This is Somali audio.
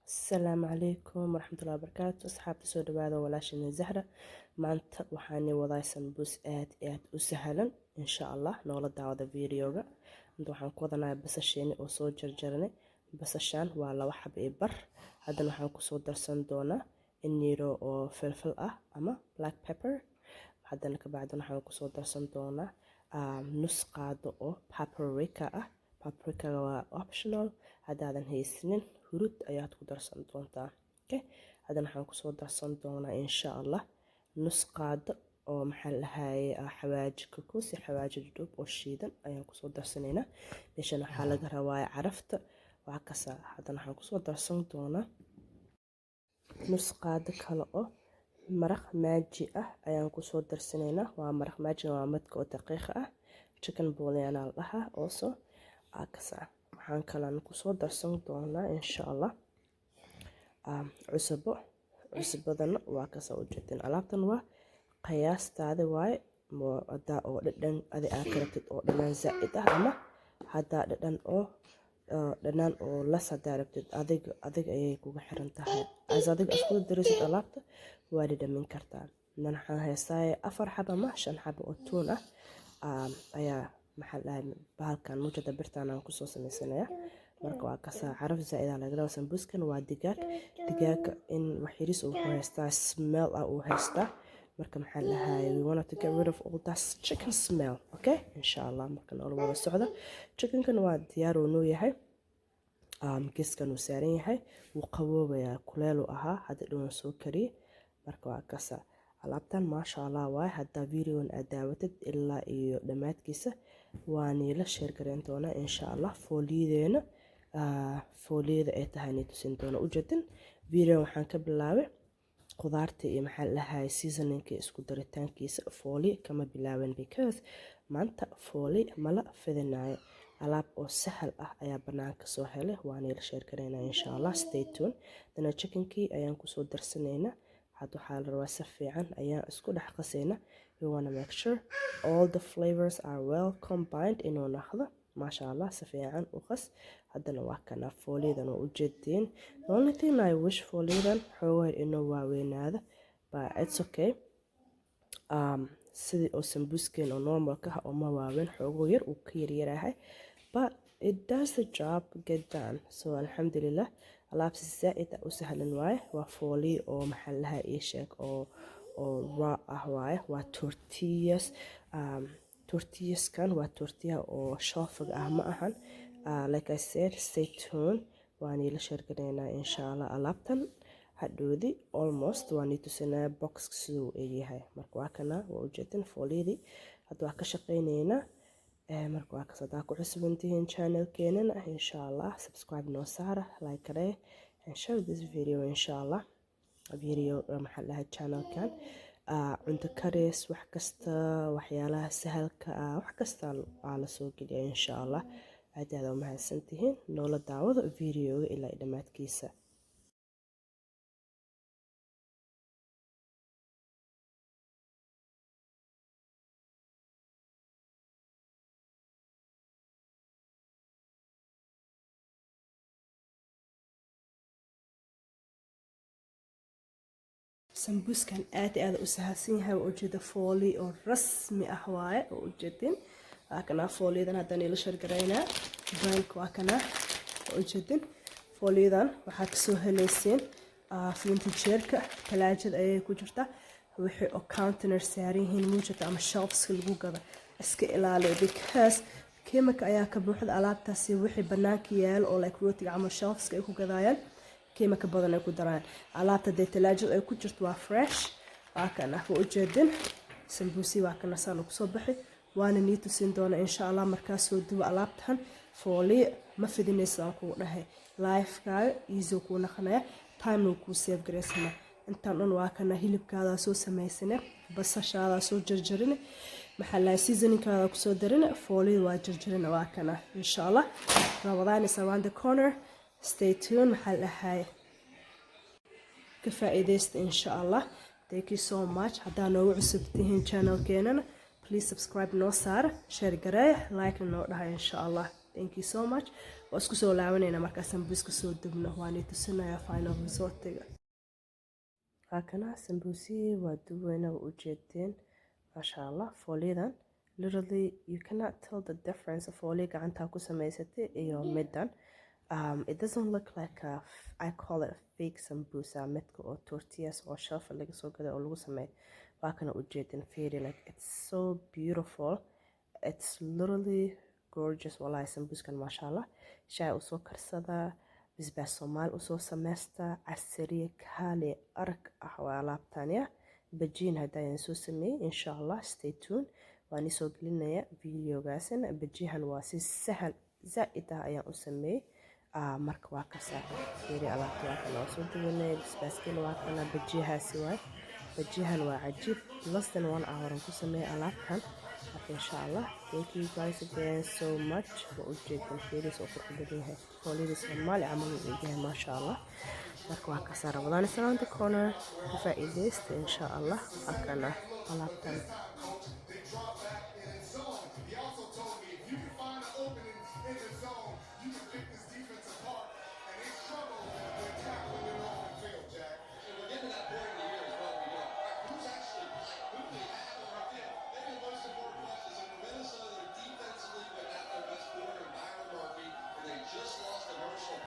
السلام عليكم ورحمة الله وبركاته. أصحابتي soo dhawaada walaashina Zahra. Maanta waxaan wadaa sambuus aad u sahlan insha Allah noola daawada videoga. Inta waxaan ku wadanayaa basasheeni oo soo jarjarnay. Basashaan waa 2 xabo ee bar. Haddana waxaan ku soo darsan doonaa injiro oo filfil ah ama black pepper. Haddana ka bacdan waxaan ku soo darsan doonaa nus qaado oo paprika ah. Paprika waa optional haddaadan haysanin hurud ayaad ku darsan doontaa. Okay, haddana waxaan kusoo darsan doonaa insha Allah nus qaado oo xawaaji kukusi xawaaji dhub oo shiidan ayaan kusoo darsanaynaa. Meeshan waxaa laga rabaa carafta waa kasa. Haddana waxaan kusoo darsan doonaa nus qaado kale oo maraq maaji ah ayaan kusoo darsanaynaa. waa maraq maaji waa midka oo daqiiq ah, chicken bouillon la dhahaa also akasa. waxaan kaloo kusoo darsan doonaa insha Allah cusbadana waa kasa u jeedin. Alaabtan waa qiyaastaada waaye hadaa oo dhadhan adi aad karabtid oo dhanaan zaid ah ama hadaa dhadhan oo las hadaa rabtid adiga ayay kugu xiran tahay. adiga isku darisid alaabta waa dhadhamin kartaa. waxaan haystaa 4 xabo ama 5 xabo oo tuun ah ayaa bahalkan mujada birtaan aan kusoo sameysanayaa. marka waa kasa caraf zaid ah laga rabaa. sambuuskan waa digaag in wax yaris uu haystaa smell ah uu haystaa. marka we want to get rid of all that chicken smell. okay insha Allah marka noo wada socdo. chickenkan waa diyaar uu noo yahay. geeskan uu saaran yahay wuu qaboobayaa kuleel uu ahaa hadda dhow soo kariyay. marka waa kasa alaabtan maasha Allah waay. hadda videogan aad daawatid ilaa iyo dhamaadkiisa waan ila share gareyn doonaa insha Allah. fooliyada ay tahay inay tusin doona u jeedin. video waxaan ka bilaabay qudaarta iyo seasoningka isku daritaankiisa. fooli kama bilaaban because maanta fooli mala fidinayo. alaab oo sahal ah ayaa banaanka soo helay waan ila share gareynaa insha Allah. stay tuned. dana chickenkii ayaan kusoo darsanaynaa. had waxaa la rabaa si fiican ayaan isku dhex qasaynaa. we want to make sure all the flavors are well combined inuu noqdo maasha Allah si fiican u qas. haddana waa kana fooliyadan oo u jeedin. the only thing I wish fooliyadan xoogaa inuu waaweynaado but it's okay. sidii oo sambuuskeen oo normalka ah oo ma waaweyn xoogaa yar uu ka yaryarahay but it does the job get done. so alhamdulillah alaabsi zaid u sahlan waaye. waa fooli oo ii sheeg oo raw ah waaye. waa tortillas kan waa tortilla oo shoofiga ah ma ahan. like I said stay tuned waan ila share gareynaa insha Allah. alaabtan hadhoodi almost waan ii tusinaa box siduu yahay. marka waa kana waa u jeedin fooliyadii hadda waa ka shaqeynaynaa. marka waa kasa daa ku cusbantihiin channelkeenana insha Allah subscribe noo saara like garee and share this video insha Allah. video channelkan cunto karis wax kasta waxyaalaha sahalka wax kasta la soo geliya insha Allah. aad u mahadsantihiin noola daawada videoga ilaa dhamaadkiisa. sambuuskan aad u sahalsan yahay. waa ujeeda fooli oo rasmi ah waaye oo ujeedin. waa kana fooliyadan haddana ila share gareynaa. brank waa kana waa ujeedin. fooliyadan waxaa kasoo helayseen flintijeerka talaajada ayay ku jirtaa. wixii oo counter saaran yihiin muujata ama shelfska lagu gada iska ilaaliyo because chemical ayaa ka buuxda alaabtaasi. wixii banaanka yaalo oo like rootiga ama shelfska ay ku gadayaan chemical badan ay ku daraan. alaabta de talaajada ay ku jirto waa fresh. waa kana waa ujeedin. sambuusi waa kana saa lagu soo baxay. waana nii tusin doona insha Allah markaa soo duwa alaabtan. fooli ma fidinaysa aan kugu dhahay. lifekaaga easy kuu naqanaya time kuu save gareysana. intaan dhan waa kana hilibkaada soo samaysana basashaada soo jarjarina seasoningkaada kusoo darina fooli waa jarjarina. waa kana insha Allah. Ramadan is around the corner. stay tuned. ka faa'iideysta insha Allah. thank you so much. haddaa noogu cusub tihiin channelkeenana please subscribe noo saara share garee like noo dhahay insha Allah. thank you so much. isku soo laabanayna markaas sambuuska soo dubno waan tusinayaa final resultiga hakana sambuusi waa duwayna u jeedteen masha Allah fooliyadan literally you cannot tell the difference of fooliya gacanta ku samaysatay iyo midan it doesn't look like I call it fake sambusa midka oo tortillas oo shelf laga soo gaday oo lagu sameeyo waa kana u jeedin fairy like it's so beautiful it's literally gorgeous wallahi sambuskan masha Allah shay u soo karsada bisbaas Soomaal u soo sameeysta casriye kaale arag waa laabtaniya bajiin hadaan soo sameeyay insha Allah stay tuned waan soo gelinaya videogaasna bajihan waa si sahal zaid ah ayaan u sameeyay marka waa ka saaqay fairy alaabta waa kana soo duwanay bisbaaskina waa kana bajihaasi waa bajihan waa cajiib less than 1 hour ku sameeyay alaabtan إن شاء الله thank you guys again so much وأجيكم فيديوز وقت بديها فوليدس المال عملوا إيجاه ما شاء الله مركوا كسر رمضان السلام تكونوا فائدة إن شاء الله أكلنا طلبتنا